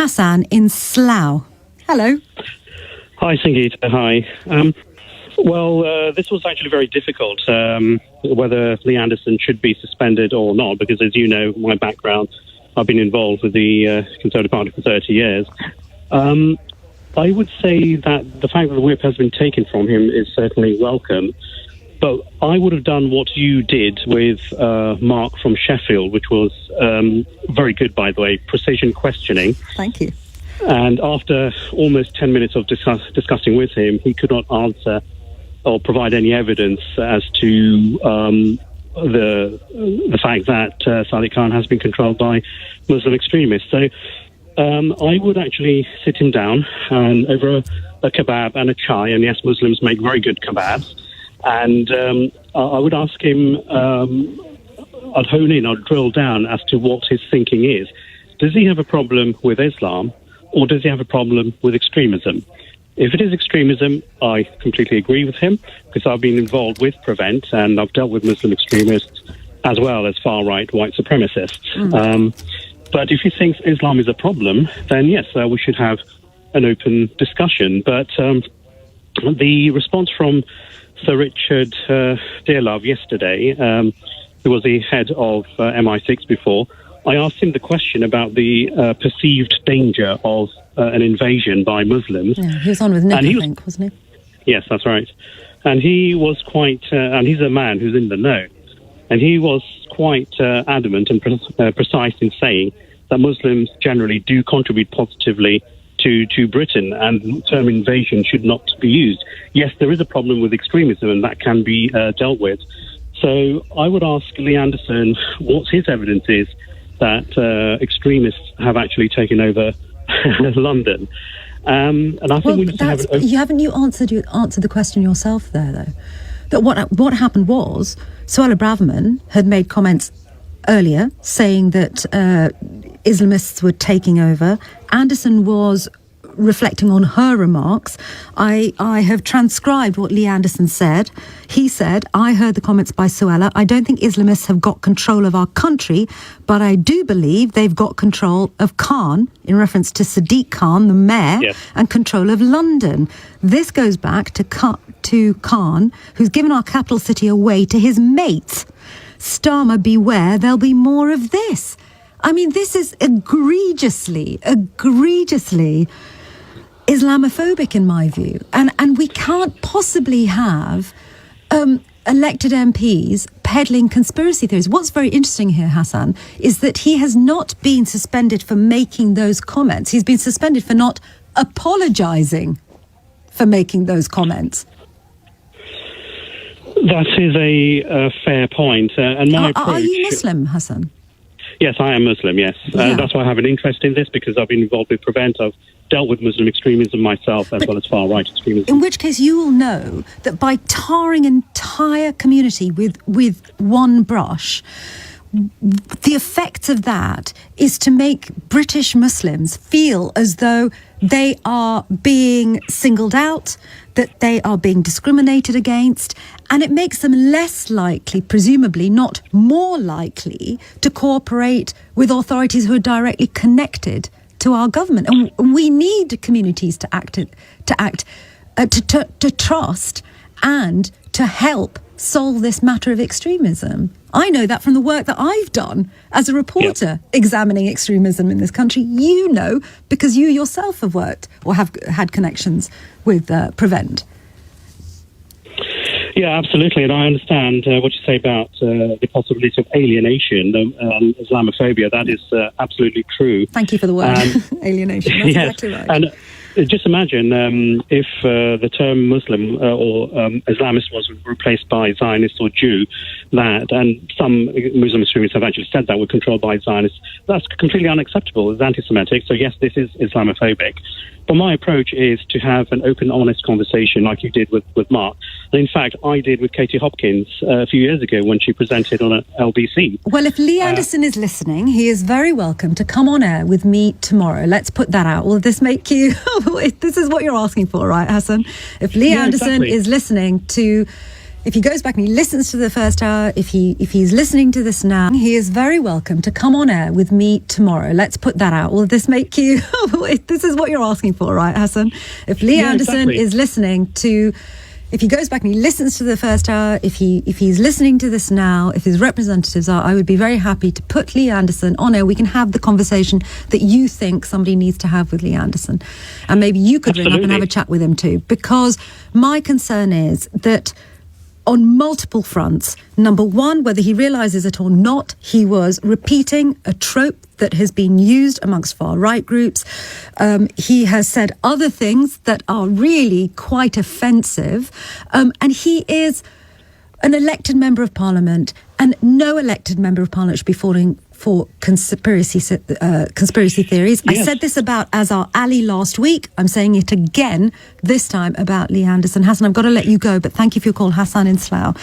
Hassan in Slough. Hello. Hi, Sangeeta. Hi. This was actually very difficult, whether Lee Anderson should be suspended or not, because as you know, my background, I've been involved with the Conservative Party for 30 years. I would say that the fact that the whip has been taken from him is certainly welcome, but I would have done what you did with Mark from Sheffield, which was very good, by the way, precision questioning. Thank you. And after almost 10 minutes of discussing with him, he could not answer or provide any evidence as to the fact that Sadiq Khan has been controlled by Muslim extremists. So I would actually sit him down and over a kebab and a chai, and yes, Muslims make very good kebabs, and I would ask him, I'd hone in, I'd drill down as to what his thinking is. Does he have a problem with Islam, or does he have a problem with extremism? If it is extremism, I completely agree with him, because I've been involved with Prevent, and I've dealt with Muslim extremists as well as far-right white supremacists. But if he thinks Islam is a problem, then yes, we should have an open discussion. But the response from Sir Richard Dearlove yesterday, who was the head of MI6 before, I asked him the question about the perceived danger of an invasion by Muslims. Yeah, he was on with Nick, I think, wasn't he? Yes, that's right. And he was quite, and he's a man who's in the know, and he was quite adamant and precise in saying that Muslims generally do contribute positively to Britain, and the term invasion should not be used. Yes, there is a problem with extremism, and that can be dealt with. So I would ask Lee Anderson what his evidence is that extremists have actually taken over London. And I think we need to have an open... You answered the question yourself there, though. That what happened was, Suella Braverman had made comments earlier saying that Islamists were taking over. Anderson was reflecting on her remarks. I have transcribed what Lee Anderson said. He said, I heard the comments by Suella. I don't think Islamists have got control of our country, but I do believe they've got control of Khan, in reference to Sadiq Khan, the mayor, yes, and control of London. This goes back to Khan, who's given our capital city away to his mates. Starmer, beware, there'll be more of this. I mean, this is egregiously Islamophobic in my view. And we can't possibly have elected MPs peddling conspiracy theories. What's very interesting here, Hassan, is that he has not been suspended for making those comments. He's been suspended for not apologising for making those comments. That is a fair point. And my approach... Are you Muslim, Hassan? Yes, I am Muslim, yes. Yeah. That's why I have an interest in this, because I've been involved with Prevent. I've dealt with Muslim extremism myself, as well as far-right extremism. In which case you will know that by tarring an entire community with one brush, the effect of that is to make British Muslims feel as though they are being singled out, that they are being discriminated against, and it makes them less likely, presumably not more likely, to cooperate with authorities who are directly connected to our government. And we need communities to trust and to help solve this matter of extremism. I know that from the work that I've done as a reporter examining extremism in this country. You know, because you yourself have worked or have had connections with Prevent. Yeah, absolutely. And I understand what you say about the possibility of alienation, Islamophobia. That is absolutely true. Thank you for the word, alienation. That's exactly right. And just imagine if the term Muslim or Islamist was replaced by Zionist or Jew, and some Muslim extremists have actually said that we're controlled by Zionists. That's completely unacceptable. It's anti-Semitic. So yes, this is Islamophobic. But my approach is to have an open, honest conversation like you did with Mark. And in fact, I did with Katie Hopkins a few years ago when she presented on an LBC. Well, if Lee Anderson is listening, he is very welcome to come on air with me tomorrow. Let's put that out. Will this make you... This is what you're asking for, right, Hassan? If Lee Anderson is listening to If he goes back and he listens to the first hour, if he's listening to this now, he is very welcome to come on air with me tomorrow. Let's put that out. Will this make you... This is what you're asking for, right, Hassan? If Lee Anderson is listening to... If he goes back and he listens to the first hour, if he's listening to this now, if his representatives are, I would be very happy to put Lee Anderson on air. We can have the conversation that you think somebody needs to have with Lee Anderson. And maybe you could ring up and have a chat with him too. Because my concern is that on multiple fronts, number one, whether he realises it or not, he was repeating a trope that has been used amongst far-right groups. He has said other things that are really quite offensive. And he is an elected member of parliament, and no elected member of parliament should be falling for conspiracy theories. Yes. I said this about Azhar Ali last week. I'm saying it again this time about Lee Anderson. Hassan, I've got to let you go, but thank you for your call, Hassan in Slough.